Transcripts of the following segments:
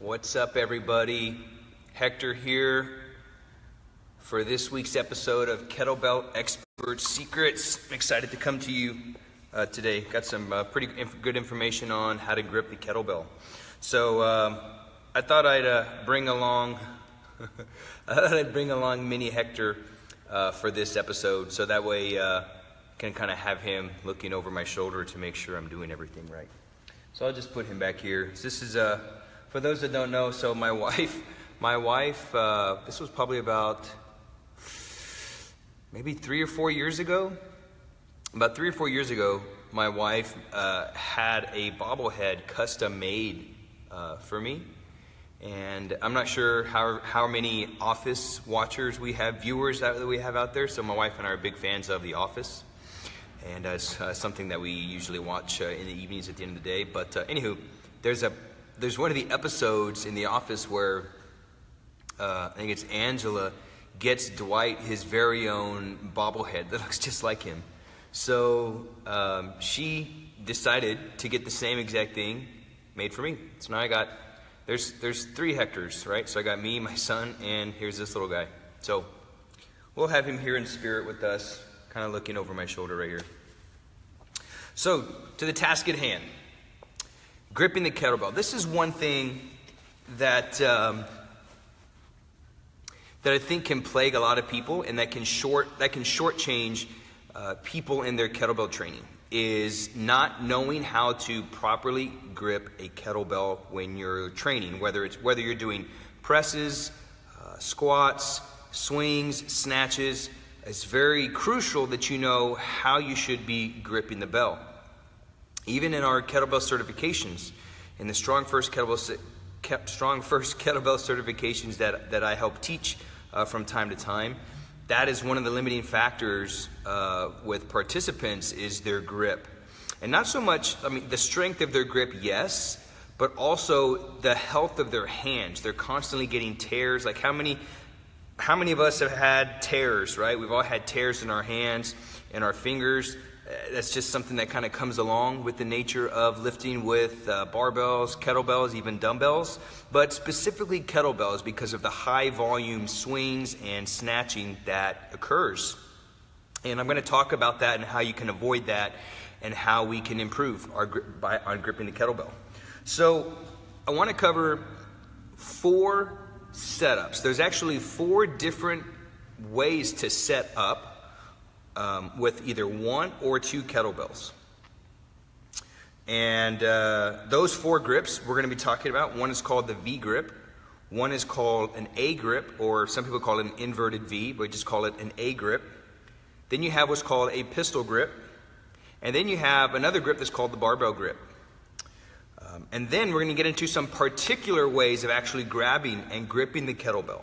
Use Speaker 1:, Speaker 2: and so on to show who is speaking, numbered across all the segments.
Speaker 1: What's up, everybody? Hector here for this week's episode of Kettlebell Expert Secrets. I'm excited to come to you today. Got some pretty good information on how to grip the kettlebell. So I thought I'd bring along Mini Hector for this episode, so that way I can kind of have him looking over my shoulder to make sure I'm doing everything right. So I'll just put him back here. So this is for those that don't know, so my wife, this was probably about maybe 3 or 4 years ago. About 3 or 4 years ago, my wife had a bobblehead custom made for me. And I'm not sure how many Office watchers viewers that we have out there. So my wife and I are big fans of The Office. And it's something that we usually watch in the evenings at the end of the day. But anywho, there's one of the episodes in The Office where I think it's Angela gets Dwight his very own bobblehead that looks just like him. So she decided to get the same exact thing made for me. So now there's 3 Hectors, right? So I got me, my son, and here's this little guy. So we'll have him here in spirit with us, kind of looking over my shoulder right here. So to the task at hand. Gripping the kettlebell. This is one thing that I think can plague a lot of people, and that can shortchange people in their kettlebell training, is not knowing how to properly grip a kettlebell when you're training. Whether you're doing presses, squats, swings, snatches, it's very crucial that you know how you should be gripping the bell. Even in our kettlebell certifications, in the Strong First Kettlebell certifications that I help teach from time to time, that is one of the limiting factors with participants is their grip. And not so much, the strength of their grip, yes, but also the health of their hands. They're constantly getting tears. Like how many of us have had tears, right? We've all had tears in our hands and our fingers. That's just something that kind of comes along with the nature of lifting with barbells, kettlebells, even dumbbells, but specifically kettlebells because of the high volume swings and snatching that occurs. And I'm going to talk about that and how you can avoid that and how we can improve on gripping the kettlebell. So I want to cover 4 setups. There's actually 4 different ways to set up with either 1 or 2 kettlebells. And those 4 grips we're going to be talking about. One is called the V grip. One is called an A grip, or some people call it an inverted V, but we just call it an A grip. Then you have what's called a pistol grip. And then you have another grip that's called the barbell grip. And then we're going to get into some particular ways of actually grabbing and gripping the kettlebell.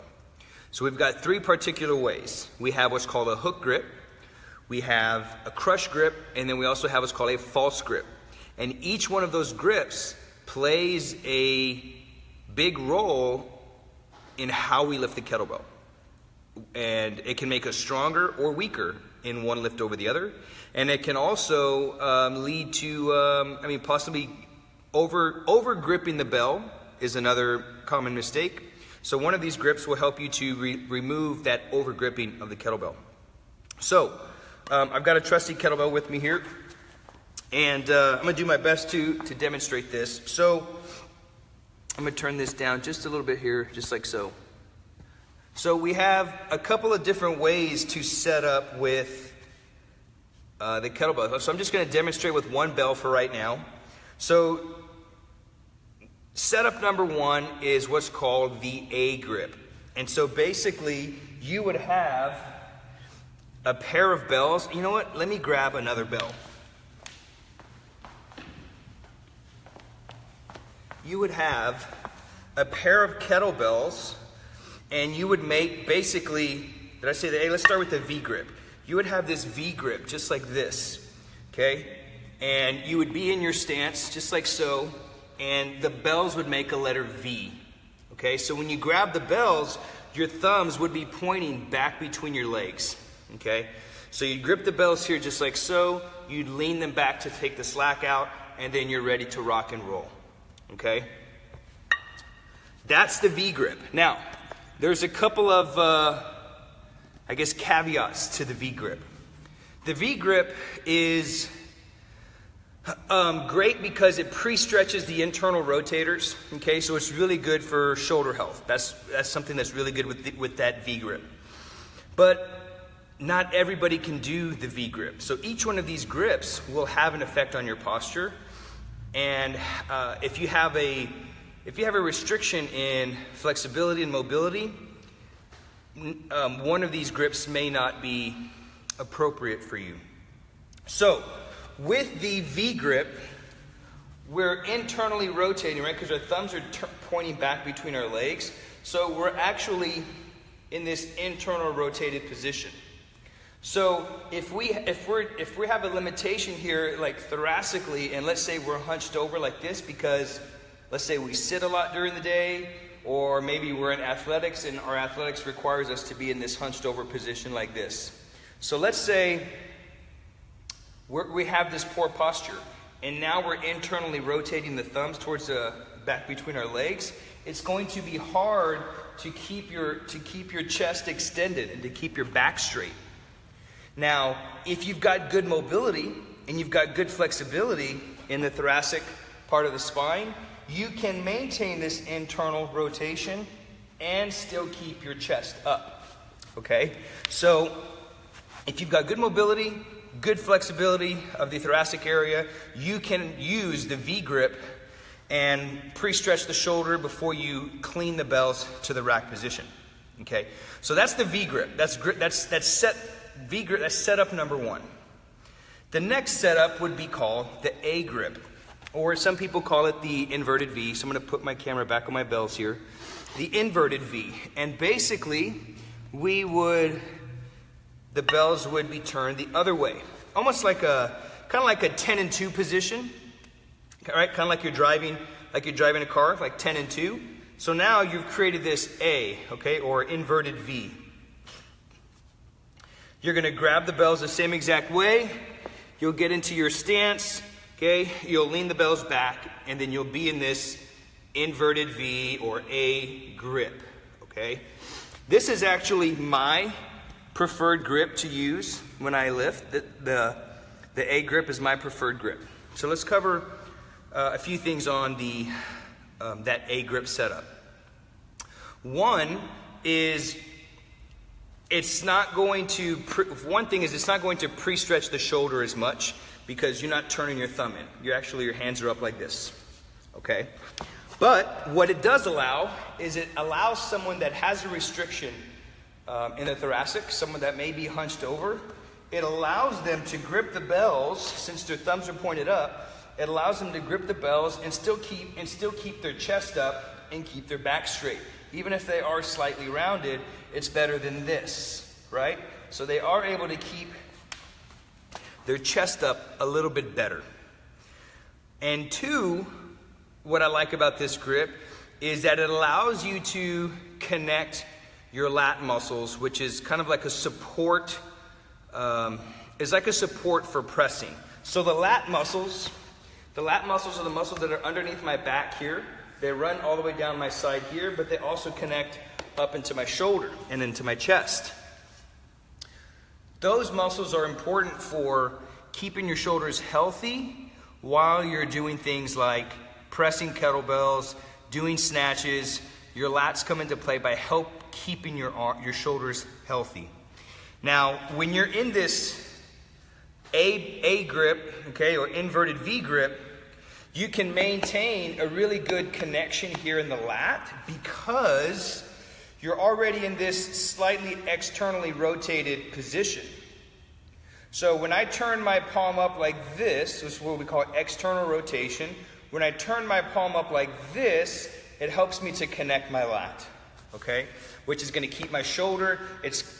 Speaker 1: So we've got 3 particular ways. We have what's called a hook grip. We have a crush grip, and then we also have what's called a false grip. And each one of those grips plays a big role in how we lift the kettlebell. And it can make us stronger or weaker in one lift over the other. And it can also lead to, possibly over gripping the bell is another common mistake. So one of these grips will help you to remove that over gripping of the kettlebell. So I've got a trusty kettlebell with me here, and I'm going to do my best to demonstrate this. So I'm going to turn this down just a little bit here, just like so. So we have a couple of different ways to set up with the kettlebell. So I'm just going to demonstrate with one bell for right now. So setup number 1 is what's called the A grip. And so basically you would have a pair of bells. You know what? Let me grab another bell. You would have a pair of kettlebells, and you would make basically, did I say that? Hey, let's start with the V grip. You would have this V grip just like this, okay? And you would be in your stance just like so, and the bells would make a letter V, okay? So when you grab the bells, your thumbs would be pointing back between your legs. Okay, so you grip the bells here just like so, you'd lean them back to take the slack out, and then you're ready to rock and roll. Okay, That's the V grip. Now, there's a couple of, caveats to the V grip. The V grip is great because it pre-stretches the internal rotators. Okay, so it's really good for shoulder health. That's something that's really good with that V grip. But not everybody can do the V grip. So each one of these grips will have an effect on your posture. And if you have a restriction in flexibility and mobility, one of these grips may not be appropriate for you. So with the V grip, we're internally rotating, right? Because our thumbs are pointing back between our legs. So we're actually in this internal rotated position. So if we have a limitation here, like thoracically, and let's say we're hunched over like this because let's say we sit a lot during the day, or maybe we're in athletics and our athletics requires us to be in this hunched over position like this. So let's say we have this poor posture, and now we're internally rotating the thumbs towards the back between our legs. It's going to be hard to keep your chest extended and to keep your back straight. Now, if you've got good mobility and you've got good flexibility in the thoracic part of the spine, you can maintain this internal rotation and still keep your chest up. Okay? So, if you've got good mobility, good flexibility of the thoracic area, you can use the V grip and pre-stretch the shoulder before you clean the bells to the rack position. Okay? So that's the V grip. That's V grip, that's setup number one. The next setup would be called the A grip, or some people call it the inverted V. So I'm going to put my camera back on my bells here. The inverted V. And basically, the bells would be turned the other way. Almost like kind of like a 10 and 2 position. All right, kind of like you're driving a car, like 10 and 2. So now you've created this A, okay, or inverted V. You're going to grab the bells the same exact way. You'll get into your stance, okay? You'll lean the bells back, and then you'll be in this inverted V or A grip, okay? This is actually my preferred grip to use when I lift. The A grip is my preferred grip. So let's cover a few things on that A grip setup. One is it's not going to pre-stretch the shoulder as much because you're not turning your thumb in. Your hands are up like this, okay? But what it does allow is it allows someone that has a restriction in the thoracic, someone that may be hunched over, it allows them to grip the bells, since their thumbs are pointed up, it allows them to grip the bells and still keep their chest up and keep their back straight. Even if they are slightly rounded, it's better than this, right? So they are able to keep their chest up a little bit better. And two, what I like about this grip is that it allows you to connect your lat muscles, which is kind of like a support, is like a support for pressing. So the lat muscles are the muscles that are underneath my back here. They run all the way down my side here, but they also connect up into my shoulder and into my chest. Those muscles are important for keeping your shoulders healthy while you're doing things like pressing kettlebells, doing snatches. Your lats come into play by keeping your shoulders healthy. Now, when you're in this A grip, okay, or inverted V grip, you can maintain a really good connection here in the lat because you're already in this slightly externally rotated position. So when I turn my palm up like this is what we call external rotation. When I turn my palm up like this, it helps me to connect my lat, okay? Which is going to keep my shoulder.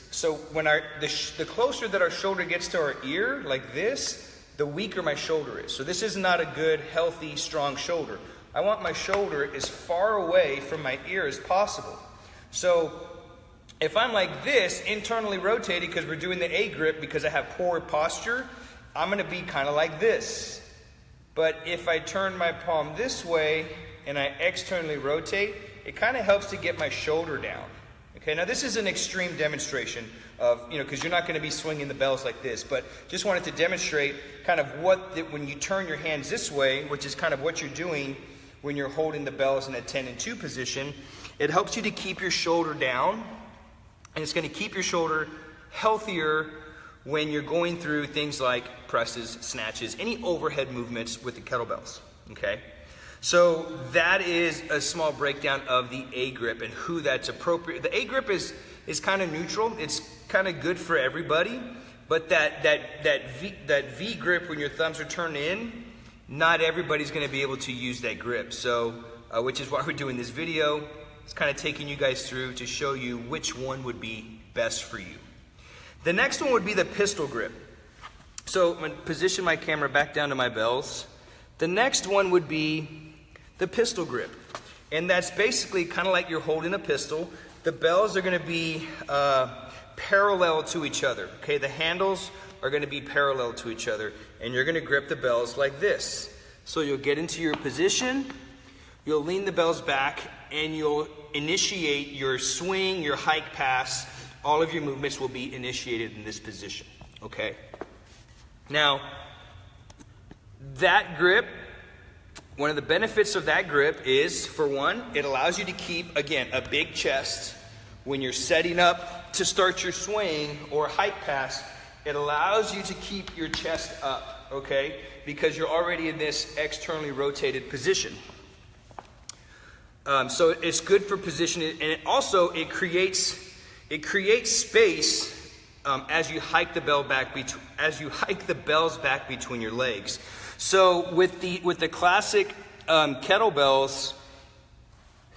Speaker 1: So when the closer that our shoulder gets to our ear, like this, the weaker my shoulder is. So this is not a good, healthy, strong shoulder. I want my shoulder as far away from my ear as possible. So if I'm like this, internally rotated because we're doing the A grip because I have poor posture, I'm going to be kind of like this. But if I turn my palm this way and I externally rotate, it kind of helps to get my shoulder down. Okay, now this is an extreme demonstration of, because you're not going to be swinging the bells like this, but just wanted to demonstrate kind of when you turn your hands this way, which is kind of what you're doing when you're holding the bells in a 10 and 2 position, it helps you to keep your shoulder down, and it's going to keep your shoulder healthier when you're going through things like presses, snatches, any overhead movements with the kettlebells, okay? So that is a small breakdown of the A grip and who that's appropriate. The A grip is kind of neutral. It's kind of good for everybody, but that V grip when your thumbs are turned in, not everybody's going to be able to use that grip. So, which is why we're doing this video. It's kind of taking you guys through to show you which one would be best for you. The next one would be the pistol grip. So I'm going to position my camera back down to my bells. The next one would be the pistol grip. And that's basically kind of like you're holding a pistol. The bells are going to be parallel to each other. Okay, the handles are going to be parallel to each other. And you're going to grip the bells like this. So you'll get into your position, you'll lean the bells back, and you'll initiate your swing, your hike pass. All of your movements will be initiated in this position, okay? Now, that grip, one of the benefits of that grip is, for one, it allows you to keep, again, a big chest. When you're setting up to start your swing or hike pass, it allows you to keep your chest up, okay? Because you're already in this externally rotated position. So it's good for positioning, and it creates space as you hike the bells back between your legs. So with the classic kettlebells,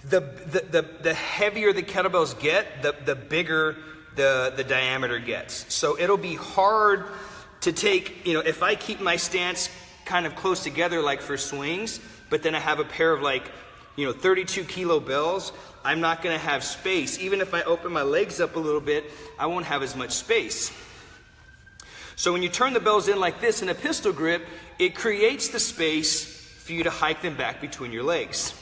Speaker 1: the heavier the kettlebells get, the bigger the diameter gets. So it'll be hard to take, if I keep my stance kind of close together like for swings, but then I have a pair of 32 kilo bells, I'm not going to have space. Even if I open my legs up a little bit, I won't have as much space. So when you turn the bells in like this in a pistol grip, it creates the space for you to hike them back between your legs.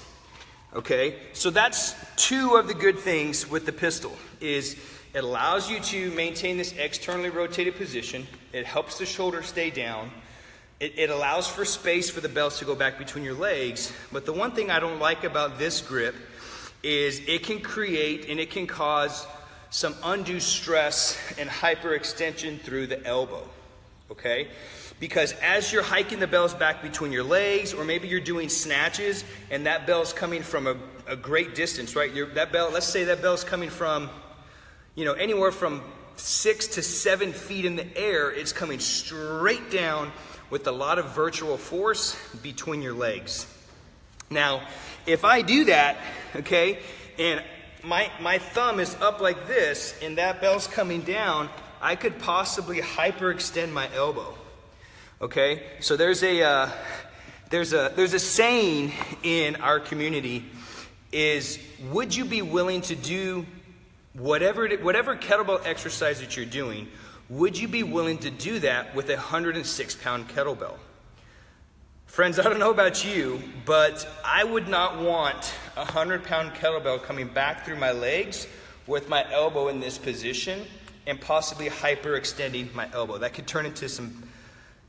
Speaker 1: Okay, so that's two of the good things with the pistol, is it allows you to maintain this externally rotated position. It helps the shoulder stay down. It allows for space for the bells to go back between your legs. But the one thing I don't like about this grip is it can create and it can cause some undue stress and hyperextension through the elbow, okay? Because as you're hiking the bells back between your legs, or maybe you're doing snatches and that bell's coming from a great distance, right? Let's say that bell's coming from, anywhere from 6 to 7 feet in the air. It's coming straight down with a lot of virtual force between your legs. Now, if I do that, okay, and my thumb is up like this and that bell's coming down, I could possibly hyperextend my elbow. Okay? So there's a saying in our community is, would you be willing to do whatever kettlebell exercise that you're doing, would you be willing to do that with a 106-pound kettlebell? Friends, I don't know about you, but I would not want a 100-pound kettlebell coming back through my legs with my elbow in this position and possibly hyperextending my elbow. That could turn into some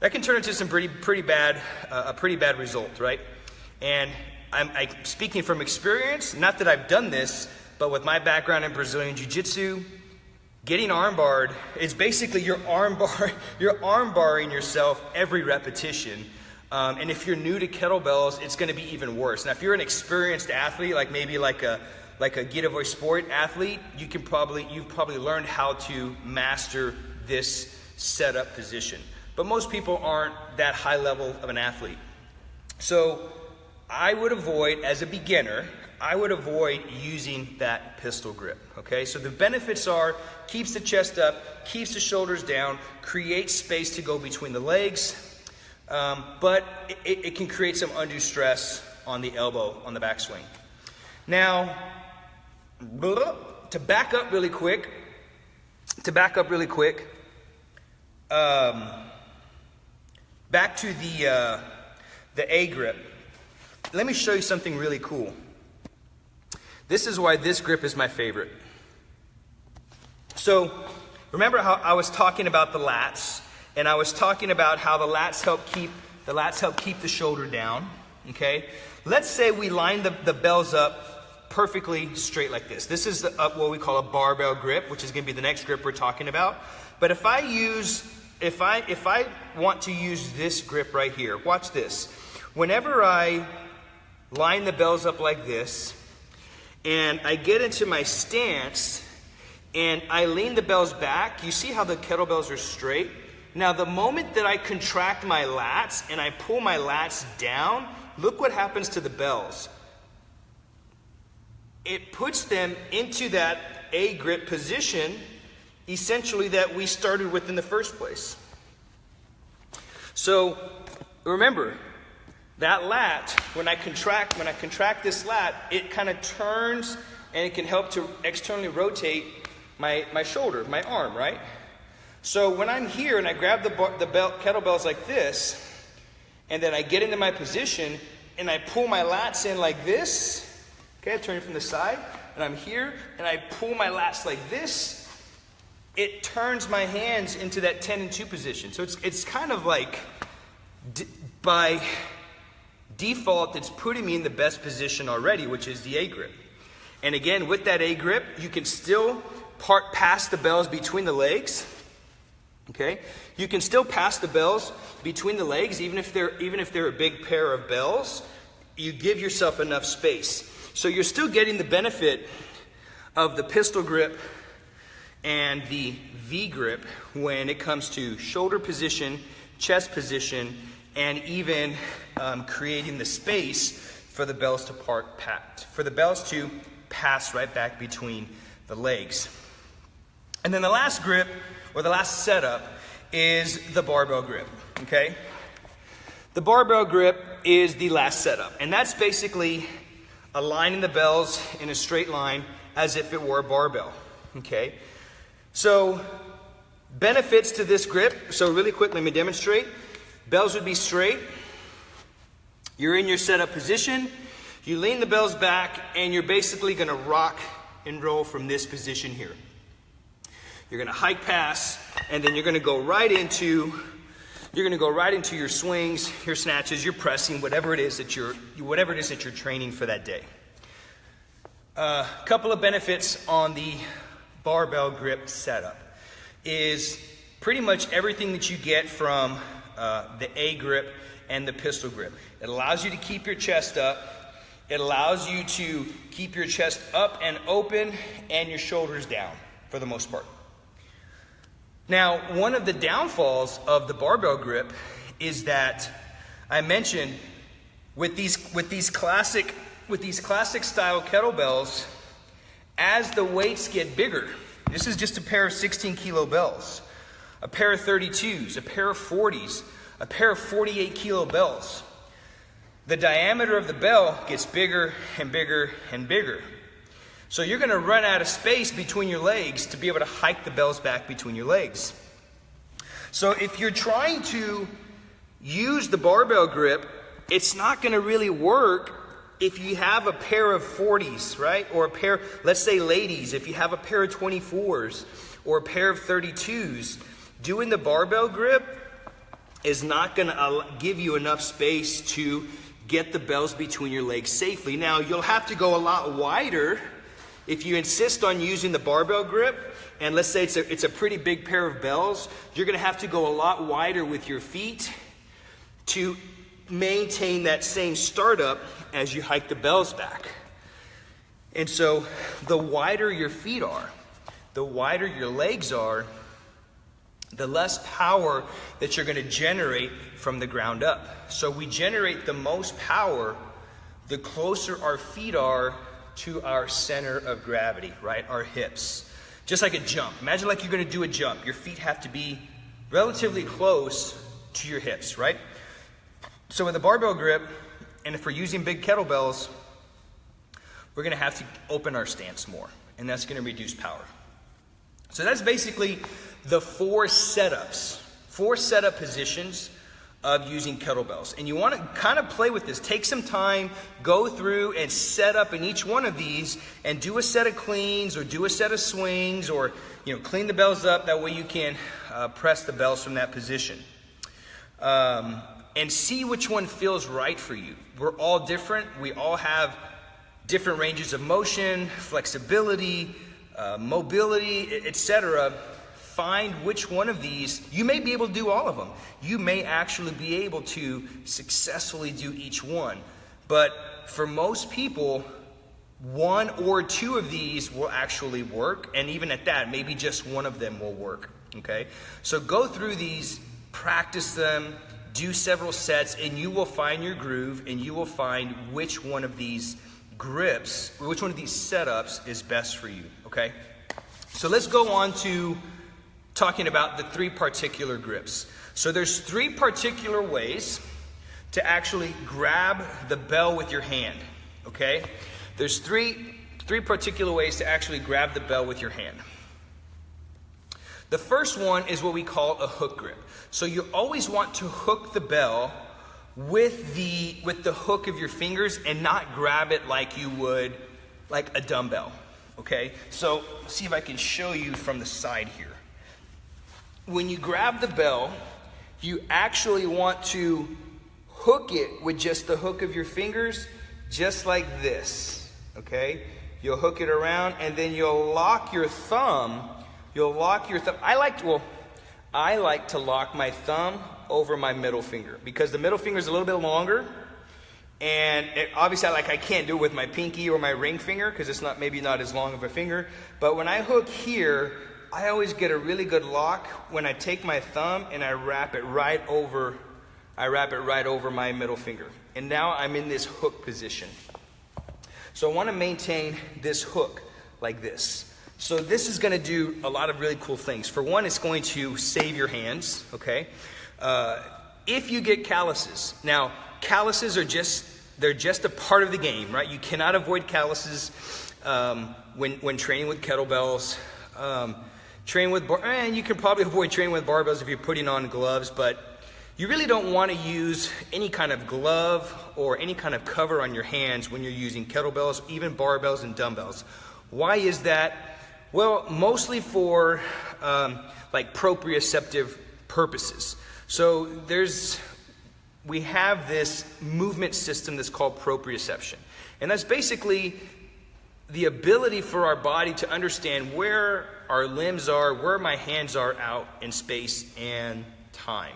Speaker 1: pretty bad result, right? And I'm speaking from experience, not that I've done this, but with my background in Brazilian Jiu-Jitsu, getting armbarred is basically you're armbarring yourself every repetition. And if you're new to kettlebells, it's going to be even worse. Now, if you're an experienced athlete, like maybe like a giveaway sport athlete, you've probably learned how to master this setup position. But most people aren't that high level of an athlete. So I would avoid, as a beginner, using that pistol grip, okay? So the benefits are, keeps the chest up, keeps the shoulders down, creates space to go between the legs, but it can create some undue stress on the elbow, on the backswing. Now, to back up really quick, back to the A grip. Let me show you something really cool. This is why this grip is my favorite. So remember how I was talking about the lats, and I was talking about how the lats help keep the shoulder down, okay? Let's say we line the bells up perfectly straight like this. This is what we call a barbell grip, which is going to be the next grip we're talking about. But if I want to use this grip right here, watch this. Whenever I line the bells up like this, and I get into my stance, and I lean the bells back, you see how the kettlebells are straight? Now, the moment that I contract my lats and I pull my lats down, look what happens to the bells. It puts them into that A grip position, essentially, that we started with in the first place. So, remember, that lat, when I contract this lat, it kind of turns and it can help to externally rotate my shoulder, my arm, right? So when I'm here and I grab the kettlebells like this, and then I get into my position and I pull my lats in like this, okay, I turn from the side, and I'm here and I pull my lats like this, it turns my hands into that 10 and 2 position. So it's kind of like, by default, it's putting me in the best position already, which is the A grip. And again, with that A grip, you can still pass the bells between the legs. Okay, you can still pass the bells between the legs, even if they're a big pair of bells. You give yourself enough space, so you're still getting the benefit of the pistol grip and the V grip when it comes to shoulder position, chest position, and even creating the space for the bells to pass right back between the legs. And then the last grip, or the last setup, is the barbell grip, okay? The barbell grip is the last setup, and that's basically aligning the bells in a straight line as if it were a barbell, okay? So, benefits to this grip. So really quick, let me demonstrate. Bells would be straight. You're in your setup position. You lean the bells back, and you're basically going to rock and roll from this position here. You're going to hike pass, and then you're going to go right into your swings, your snatches, your pressing, whatever it is that you're training for that day. A couple of benefits on the barbell grip setup is pretty much everything that you get from the A grip and the pistol grip. It allows you to keep your chest up. It allows you to keep your chest up and open and your shoulders down for the most part. Now, one of the downfalls of the barbell grip is that I mentioned with these classic style kettlebells, as the weights get bigger, this is just a pair of 16 kilo bells, a pair of 32s, a pair of 40s, a pair of 48 kilo bells. The diameter of the bell gets bigger and bigger and bigger. So you're going to run out of space between your legs to be able to hike the bells back between your legs. So if you're trying to use the barbell grip, it's not going to really work if you have a pair of 40s, right? Or a pair, let's say ladies, if you have a pair of 24s or a pair of 32s, doing the barbell grip is not going to give you enough space to get the bells between your legs safely. Now, you'll have to go a lot wider if you insist on using the barbell grip, and let's say it's a pretty big pair of bells. You're going to have to go a lot wider with your feet to maintain that same startup as you hike the bells back. And so the wider your feet are, the wider your legs are, the less power that you're going to generate from the ground up. So we generate the most power the closer our feet are to our center of gravity, right? Our hips. Just like a jump. Imagine like you're going to do a jump. Your feet have to be relatively close to your hips, right? So with a barbell grip, and if we're using big kettlebells, we're going to have to open our stance more, and that's going to reduce power. So that's basically the four setup positions of using kettlebells. And you want to kind of play with this. Take some time, go through and set up in each one of these and do a set of cleans or do a set of swings, or clean the bells up. That way you can press the bells from that position. And see which one feels right for you. We're all different. We all have different ranges of motion, flexibility, mobility, etc. Find which one of these. You may be able to do all of them. You may actually be able to successfully do each one. But for most people, one or two of these will actually work. And even at that, maybe just one of them will work. Okay? So go through these, practice them, do several sets, and you will find your groove, and you will find which one of these grips, or which one of these setups is best for you. Okay? So let's go on to talking about the 3 particular grips. So there's 3 particular ways to actually grab the bell with your hand, okay? There's three particular ways to actually grab the bell with your hand. The first one is what we call a hook grip. So you always want to hook the bell with the hook of your fingers and not grab it like you would like a dumbbell, okay? So let's see if I can show you from the side here. When you grab the bell, you actually want to hook it with just the hook of your fingers, just like this, okay? You'll hook it around, and then you'll lock your thumb. I like to lock my thumb over my middle finger, because the middle finger is a little bit longer, and obviously I can't do it with my pinky or my ring finger because it's maybe not as long of a finger. But when I hook here, I always get a really good lock when I take my thumb and I wrap it right over my middle finger. And now I'm in this hook position. So I want to maintain this hook like this. So this is going to do a lot of really cool things. For one, it's going to save your hands, okay? If you get calluses. Now, calluses are just a part of the game, right? You cannot avoid calluses when training with kettlebells. And you can probably avoid training with barbells if you're putting on gloves, but you really don't want to use any kind of glove or any kind of cover on your hands when you're using kettlebells, even barbells and dumbbells. Why is that? Well, mostly for like proprioceptive purposes. So we have this movement system that's called proprioception. And that's basically the ability for our body to understand where our limbs are, where my hands are out in space and time.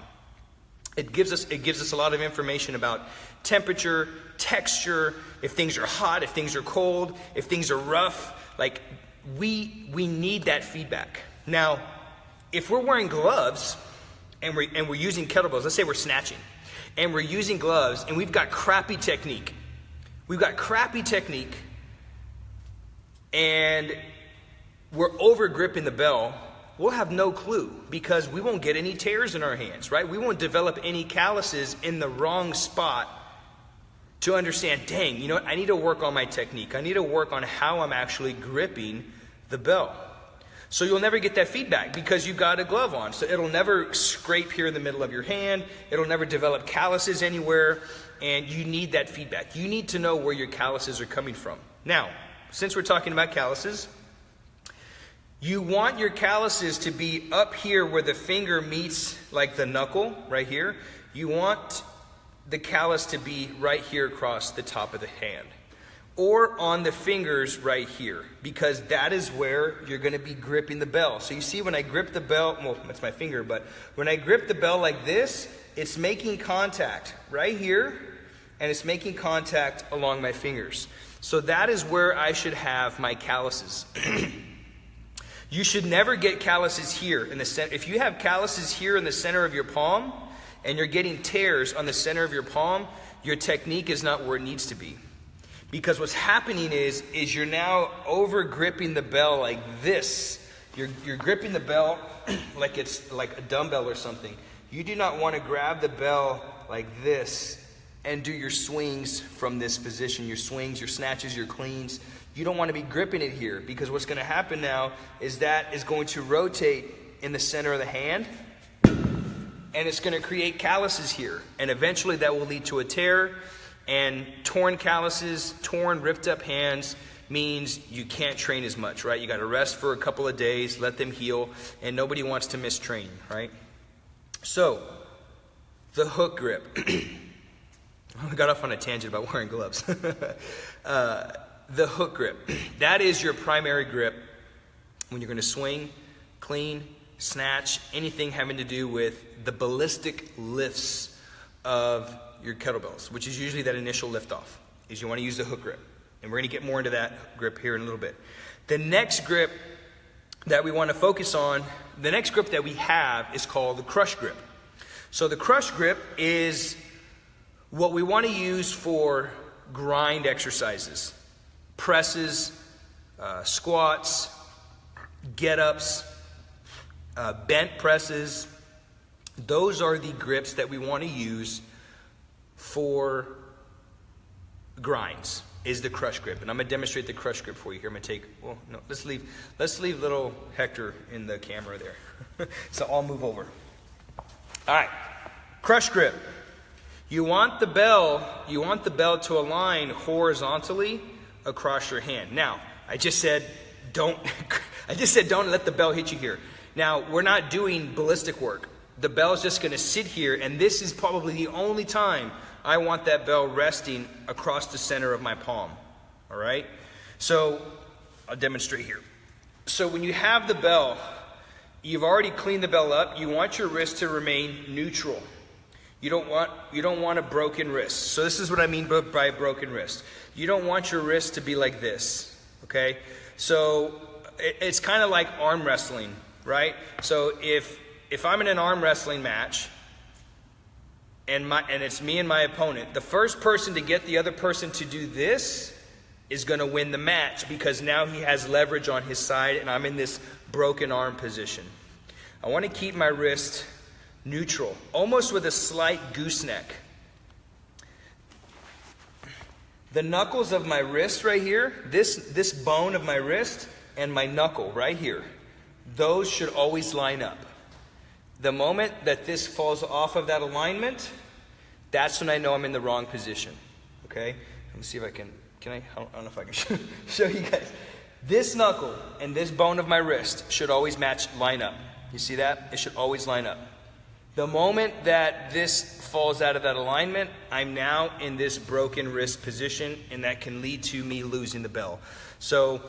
Speaker 1: It gives us a lot of information about temperature, texture, if things are hot, if things are cold, if things are rough. Like we need that feedback. Now, if we're wearing gloves and we're using kettlebells, let's say we're snatching, and we're using gloves and we've got crappy technique. And we're over gripping the bell, we'll have no clue because we won't get any tears in our hands, right? We won't develop any calluses in the wrong spot to understand, dang, you know what? I need to work on my technique. I need to work on how I'm actually gripping the bell. So you'll never get that feedback because you've got a glove on. So it'll never scrape here in the middle of your hand. It'll never develop calluses anywhere. And you need that feedback. You need to know where your calluses are coming from. Now, since we're talking about calluses, you want your calluses to be up here where the finger meets like the knuckle right here. You want the callus to be right here across the top of the hand, or on the fingers right here, because that is where you're going to be gripping the bell. So you see when I grip the bell, well, that's my finger, but when I grip the bell like this, it's making contact right here, and it's making contact along my fingers. So that is where I should have my calluses. You should never get calluses here in the center. If you have calluses here in the center of your palm, and you're getting tears on the center of your palm, your technique is not where it needs to be. Because what's happening is you're now over gripping the bell like this. You're gripping the bell like it's like a dumbbell or something. You do not want to grab the bell like this and do your swings from this position. Your swings, your snatches, your cleans. You don't want to be gripping it here, because what's going to happen now is that is going to rotate in the center of the hand. and it's going to create calluses here. And eventually that will lead to a tear, and torn calluses, torn, ripped up hands means you can't train as much, right? You got to rest for a couple of days, let them heal, and nobody wants to miss training, right? So, the hook grip. I got off on a tangent about wearing gloves. The hook grip. That is your primary grip when you're going to swing, clean, snatch, anything having to do with the ballistic lifts of your kettlebells, which is usually that initial lift off, is you want to use the hook grip. And we're going to get more into that grip here in a little bit. The next grip that we want to focus on, the next grip that we have is called the crush grip. So the crush grip is what we want to use for grind exercises, presses, squats, get-ups, bent presses. Those are the grips that we want to use for grinds, is the crush grip. And I'm going to demonstrate the crush grip for you here. I'm going to take, well, no, let's leave little Hector in the camera there. So I'll move over. All right, crush grip. You want the bell to align horizontally across your hand. Now, I just said don't let the bell hit you here. Now, we're not doing ballistic work. The bell's just going to sit here, and this is probably the only time I want that bell resting across the center of my palm. All right? So, I'll demonstrate here. So, when you have the bell, you've already cleaned the bell up. You want your wrist to remain neutral. You don't want a broken wrist. So this is what I mean by broken wrist. You don't want your wrist to be like this, okay? So it's kind of like arm wrestling, right? So if I'm in an arm wrestling match and it's me and my opponent, the first person to get the other person to do this is going to win the match, because now he has leverage on his side and I'm in this broken arm position. I want to keep my wrist neutral, almost with a slight gooseneck. The knuckles of my wrist right here, this bone of my wrist and my knuckle right here, those should always line up. The moment that this falls off of that alignment, that's when I know I'm in the wrong position. Okay? Let me see if I can I don't know if I can show you guys. This knuckle and this bone of my wrist should always line up. You see that? It should always line up. The moment that this falls out of that alignment, I'm now in this broken wrist position, and that can lead to me losing the bell. So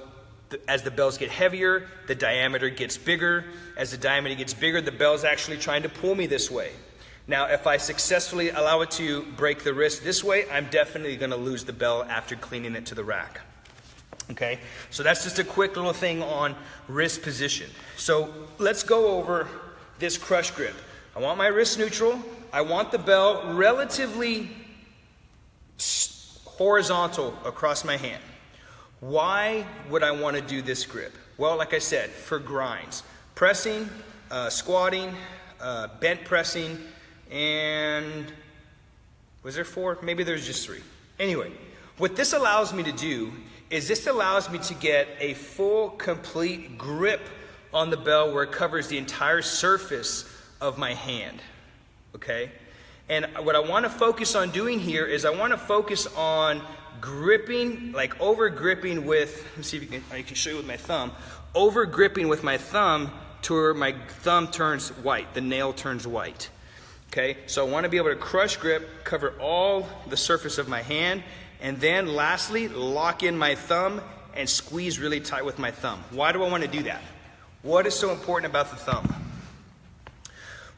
Speaker 1: as the bells get heavier, the diameter gets bigger. As the diameter gets bigger, the bell's actually trying to pull me this way. Now, if I successfully allow it to break the wrist this way, I'm definitely going to lose the bell after cleaning it to the rack. Okay, so that's just a quick little thing on wrist position. So let's go over this crush grip. I want my wrist neutral. I want the bell relatively horizontal across my hand. Why would I want to do this grip? Well, like I said, for grinds. Pressing, squatting, bent pressing, and was there 4? Maybe there's just 3. Anyway, what this allows me to do is this allows me to get a full, complete grip on the bell where it covers the entire surface of my hand, okay? And what I want to focus on doing here is I want to focus on gripping, like over gripping with, let me see if I can show you with my thumb, over gripping with my thumb to where my thumb turns white, the nail turns white, okay? So I want to be able to crush grip, cover all the surface of my hand, and then lastly, lock in my thumb and squeeze really tight with my thumb. Why do I want to do that? What is so important about the thumb?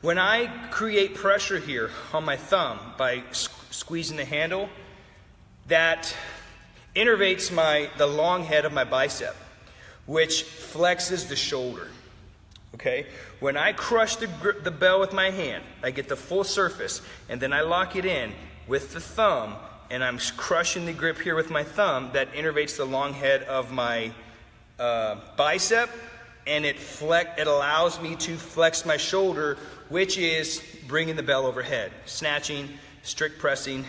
Speaker 1: When I create pressure here on my thumb by squeezing the handle, that innervates the long head of my bicep, which flexes the shoulder. Okay? When I crush the bell with my hand, I get the full surface, and then I lock it in with the thumb, and I'm crushing the grip here with my thumb, that innervates the long head of my bicep, and it allows me to flex my shoulder, which is bringing the bell overhead, snatching, strict pressing,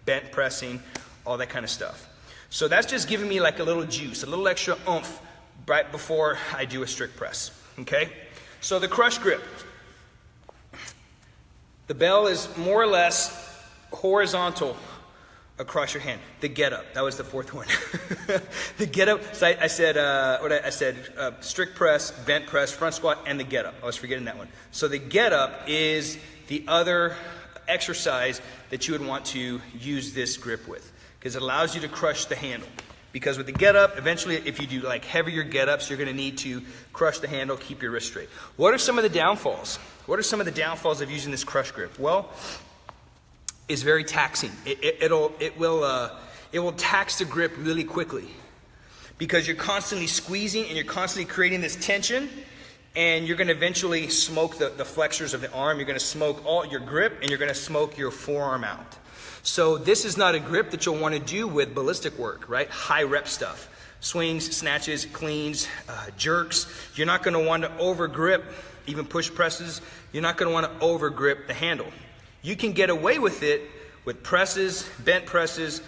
Speaker 1: bent pressing, all that kind of stuff. So that's just giving me like a little juice, a little extra oomph right before I do a strict press, okay? So the crush grip. The bell is more or less horizontal across your hand. The get up, that was the fourth one. The get up, so I said strict press, bent press, front squat, and the get up. I was forgetting that one. So the get up is the other exercise that you would want to use this grip with, because it allows you to crush the handle. Because with the get up, eventually if you do like heavier get ups, you're going to need to crush the handle, keep your wrist straight. What are some of the downfalls? What are some of the downfalls of using this crush grip? Well, it's very taxing. It will tax the grip really quickly, because you're constantly squeezing and you're constantly creating this tension, and you're going to eventually smoke the flexors of the arm. You're going to smoke all your grip, and you're going to smoke your forearm out. So this is not a grip that you'll want to do with ballistic work, right? High rep stuff. Swings, snatches, cleans, jerks. You're not going to want to over grip, even push presses. You're not going to want to over grip the handle. You can get away with it with presses, bent presses,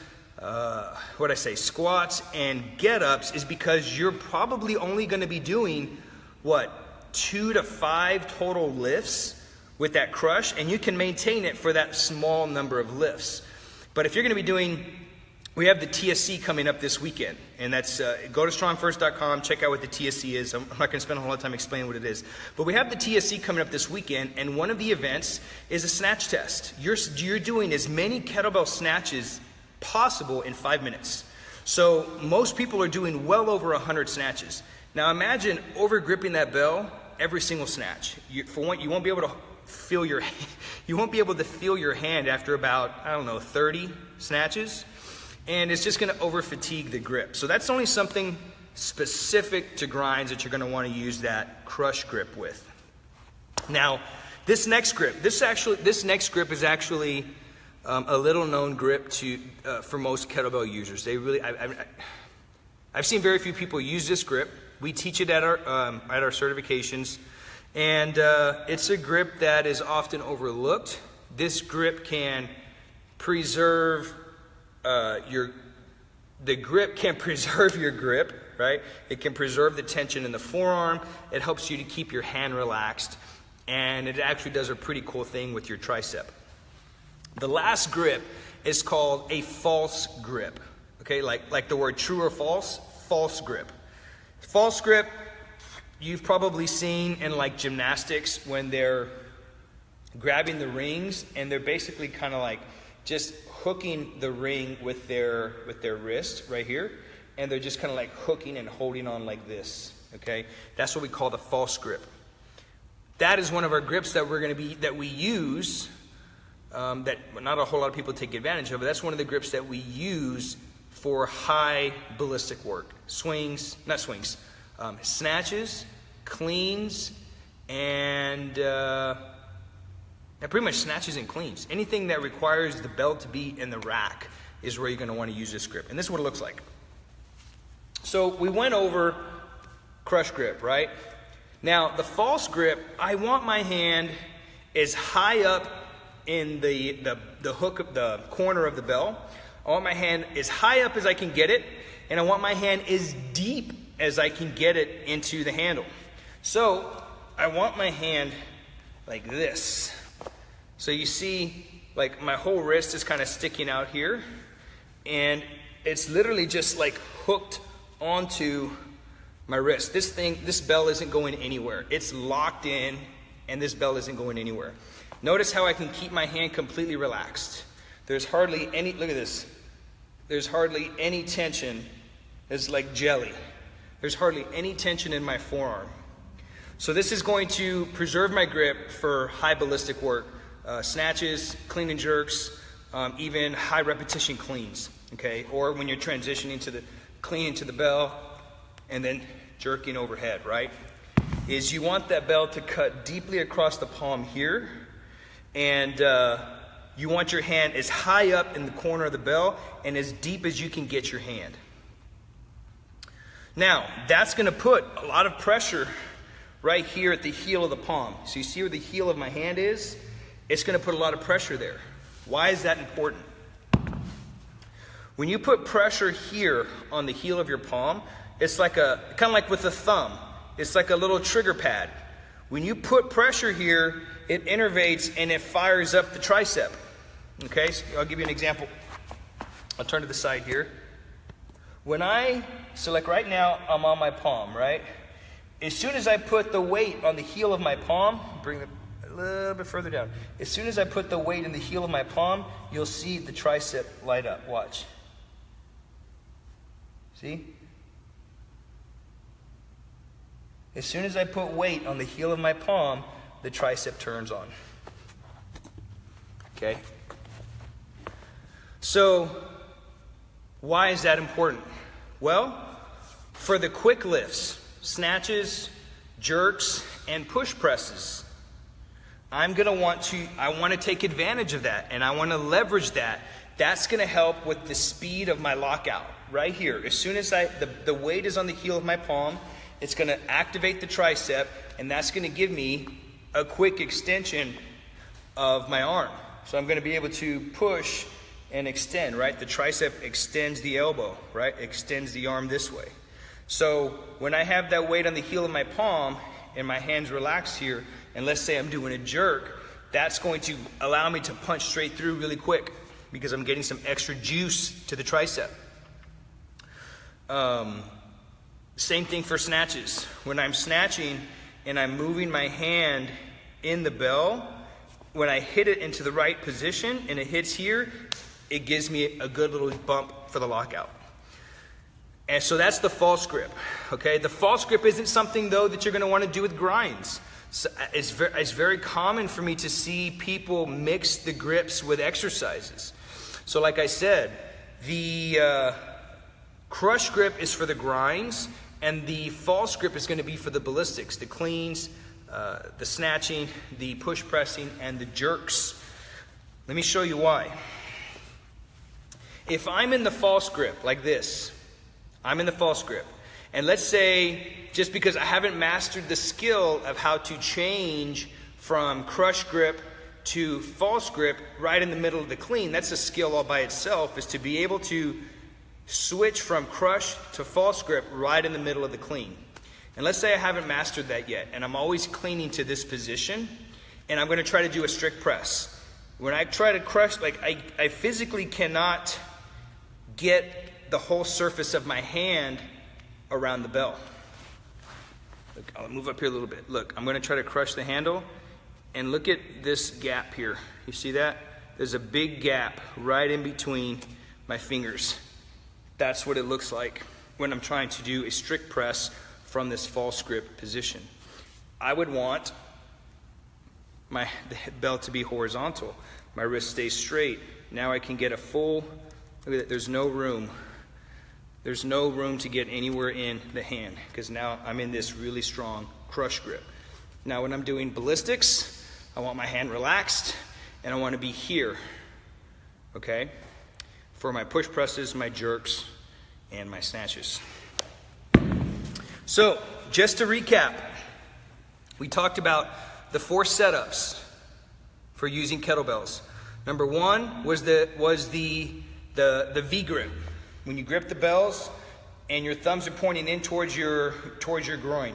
Speaker 1: squats and get-ups, is because you're probably only going to be doing, 2 to 5 total lifts with that crush, and you can maintain it for that small number of lifts. But if you're going to be doing, we have the TSC coming up this weekend, and that's, go to strongfirst.com, check out what the TSC is. I'm not going to spend a whole lot of time explaining what it is. But we have the TSC coming up this weekend, and one of the events is a snatch test. You're doing as many kettlebell snatches possible in 5 minutes. So most people are doing well over 100 snatches. Now imagine over gripping that bell every single snatch. For one, you won't be able to feel your hand after about, 30 snatches. And it's just going to over fatigue the grip. So that's only something specific to grinds that you're going to want to use that crush grip with. Now, this next grip is actually a little known grip for most kettlebell users. I've seen very few people use this grip. We teach it at our certifications, and it's a grip that is often overlooked. This grip can preserve the grip can preserve your grip, right? It can preserve the tension in the forearm. It helps you to keep your hand relaxed, and it actually does a pretty cool thing with your tricep. The last grip is called a false grip. Okay, like the word true or false, false grip. False grip, you've probably seen in like gymnastics when they're grabbing the rings and they're basically kind of like just hooking the ring with their wrist right here, and they're just kind of like hooking and holding on like this. Okay, that's what we call the false grip. That is one of our grips that we use. That not a whole lot of people take advantage of, but that's one of the grips that we use for high ballistic work. Snatches, cleans, and pretty much snatches and cleans. Anything that requires the belt to be in the rack is where you're going to want to use this grip. And this is what it looks like. So we went over crush grip, right? Now the false grip, I want my hand as high up in the hook of the corner of the bell. I want my hand as high up as I can get it, and I want my hand as deep as I can get it into the handle. So I want my hand like this. So you see, like my whole wrist is kind of sticking out here, and it's literally just like hooked onto my wrist. This bell isn't going anywhere. It's locked in, and this bell isn't going anywhere. Notice how I can keep my hand completely relaxed. There's hardly any, look at this. There's hardly any tension. It's like jelly. There's hardly any tension in my forearm. So this is going to preserve my grip for high ballistic work. Snatches, clean and jerks, even high repetition cleans, okay? Or when you're transitioning to the clean into the bell and then jerking overhead, right? Is you want that bell to cut deeply across the palm here, and you want your hand as high up in the corner of the bell and as deep as you can get your hand. Now, that's going to put a lot of pressure right here at the heel of the palm. So you see where the heel of my hand is? It's going to put a lot of pressure there. Why is that important? When you put pressure here on the heel of your palm, it's like kind of like with the thumb. It's like a little trigger pad. When you put pressure here, it innervates and it fires up the tricep. Okay, so I'll give you an example. I'll turn to the side here. So like right now, I'm on my palm, right? As soon as I put the weight on the heel of my palm, bring it a little bit further down. As soon as I put the weight in the heel of my palm, you'll see the tricep light up. Watch. See? As soon as I put weight on the heel of my palm, the tricep turns on. Okay? So, why is that important? Well, for the quick lifts, snatches, jerks, and push presses, I want to take advantage of that, and I want to leverage that. That's going to help with the speed of my lockout right here. As soon as the weight is on the heel of my palm, it's going to activate the tricep, and that's going to give me a quick extension of my arm. So I'm going to be able to push and extend, right? The tricep extends the elbow, right? Extends the arm this way. So when I have that weight on the heel of my palm and my hands relaxed here, and let's say I'm doing a jerk, that's going to allow me to punch straight through really quick because I'm getting some extra juice to the tricep. Same thing for snatches. When I'm snatching and I'm moving my hand in the bell, when I hit it into the right position and it hits here, it gives me a good little bump for the lockout. And so that's the false grip, okay? The false grip isn't something, though, that you're going to want to do with grinds. So it's very common for me to see people mix the grips with exercises. So like I said, the crush grip is for the grinds, and the false grip is going to be for the ballistics, the cleans, the snatching, the push pressing, and the jerks. Let me show you why. If I'm in the false grip like this, I'm in the false grip, and let's say just because I haven't mastered the skill of how to change from crush grip to false grip right in the middle of the clean, that's a skill all by itself, is to be able to switch from crush to false grip right in the middle of the clean. And let's say I haven't mastered that yet, and I'm always cleaning to this position, and I'm going to try to do a strict press. When I try to crush, like I physically cannot get the whole surface of my hand around the bell. Look, I'll move up here a little bit. Look, I'm going to try to crush the handle, and look at this gap here. You see that? There's a big gap right in between my fingers. That's what it looks like when I'm trying to do a strict press from this false grip position. I would want the bell to be horizontal. My wrist stays straight. Now I can get a full, look at that, there's no room. There's no room to get anywhere in the hand because now I'm in this really strong crush grip. Now when I'm doing ballistics, I want my hand relaxed and I want to be here, okay? For my push presses, my jerks, and my snatches. So, just to recap, we talked about the 4 setups for using kettlebells. Number 1 was the V grip. When you grip the bells and your thumbs are pointing in towards your groin.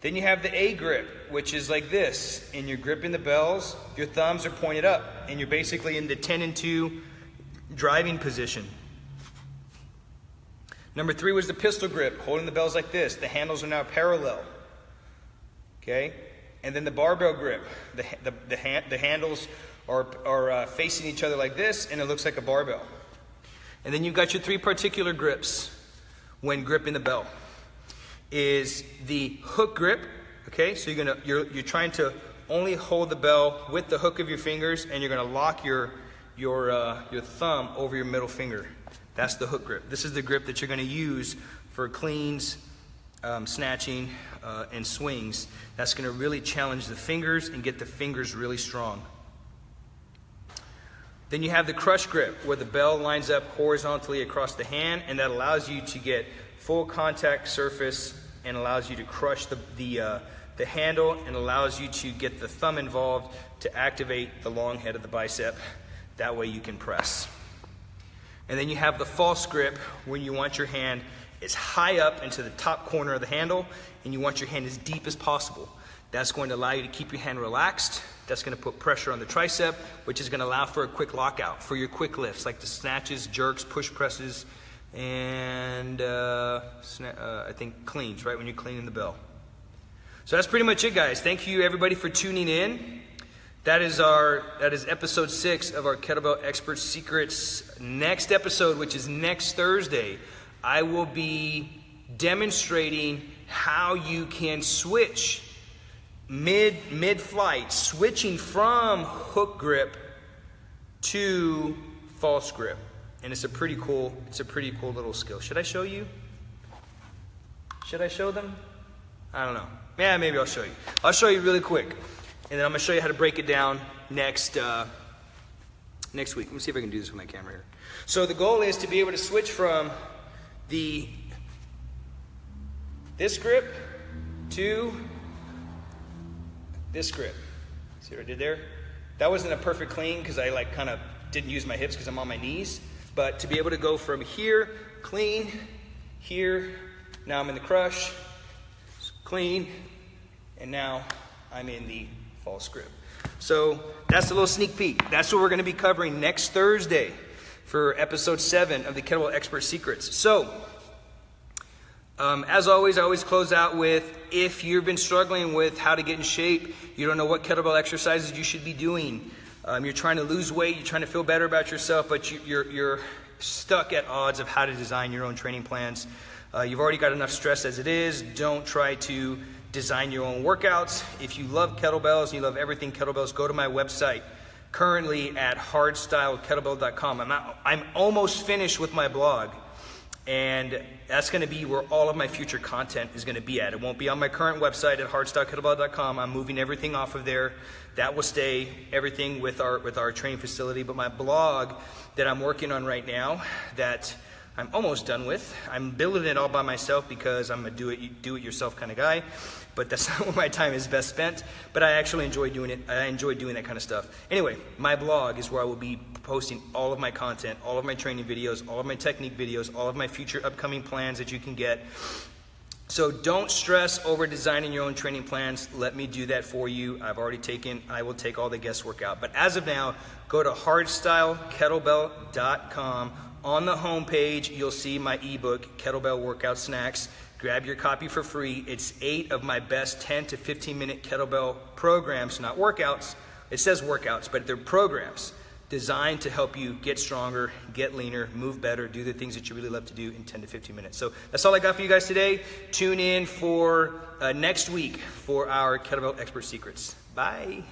Speaker 1: Then you have the A grip, which is like this, and you're gripping the bells, your thumbs are pointed up, and you're basically in the 10 and 2 driving position. Number 3 was the pistol grip, holding the bells like this. The handles are now parallel. Okay? And then the barbell grip. The handles are facing each other like this, and it looks like a barbell. And then you've got your 3 particular grips when gripping the bell. Is the hook grip. Okay? So you're trying to only hold the bell with the hook of your fingers, and you're going to lock your thumb over your middle finger. That's the hook grip. This is the grip that you're going to use for cleans, snatching, and swings. That's going to really challenge the fingers and get the fingers really strong. Then you have the crush grip, where the bell lines up horizontally across the hand, and that allows you to get full contact surface and allows you to crush the handle and allows you to get the thumb involved to activate the long head of the bicep. That way you can press. And then you have the false grip, when you want your hand as high up into the top corner of the handle, and you want your hand as deep as possible. That's going to allow you to keep your hand relaxed. That's going to put pressure on the tricep, which is going to allow for a quick lockout for your quick lifts, like the snatches, jerks, push presses, and I think cleans, right, when you're cleaning the bell. So that's pretty much it, guys. Thank you, everybody, for tuning in. That is episode 6 of our Kettlebell Expert Secrets. Next episode, which is next Thursday, I will be demonstrating how you can switch mid-flight, switching from hook grip to false grip. And it's a pretty cool little skill. Should I show you? Should I show them? I don't know. Yeah, maybe I'll show you. I'll show you really quick. And then I'm going to show you how to break it down next week. Let me see if I can do this with my camera here. So the goal is to be able to switch from this grip to this grip. See what I did there? That wasn't a perfect clean because I kind of didn't use my hips because I'm on my knees. But to be able to go from here, clean, here, now I'm in the crush, clean, and now I'm in the false grip. So that's a little sneak peek. That's what we're going to be covering next Thursday for episode 7 of the Kettlebell Expert Secrets. So, as always, I always close out with, if you've been struggling with how to get in shape, you don't know what kettlebell exercises you should be doing, you're trying to lose weight, you're trying to feel better about yourself, but you're stuck at odds of how to design your own training plans. You've already got enough stress as it is. Don't try to design your own workouts. If you love kettlebells and you love everything kettlebells, go to my website, currently at hardstylekettlebell.com. I'm almost finished with my blog. And that's going to be where all of my future content is going to be at. It won't be on my current website at hardstylekettlebell.com. I'm moving everything off of there. That will stay, everything with our training facility. But my blog that I'm working on right now, that I'm almost done with. I'm building it all by myself because I'm a do-it-yourself kind of guy. But that's not where my time is best spent. But I actually enjoy doing it. I enjoy doing that kind of stuff. Anyway, my blog is where I will be posting all of my content, all of my training videos, all of my technique videos, all of my future upcoming plans that you can get. So don't stress over designing your own training plans. Let me do that for you. I will take all the guesswork out. But as of now, go to hardstylekettlebell.com. On the homepage, you'll see my ebook, Kettlebell Workout Snacks. Grab your copy for free. It's 8 of my best 10 to 15 minute kettlebell programs, not workouts. It says workouts, but they're programs designed to help you get stronger, get leaner, move better, do the things that you really love to do in 10 to 15 minutes. So that's all I got for you guys today. Tune in for next week for our Kettlebell Expert Secrets. Bye.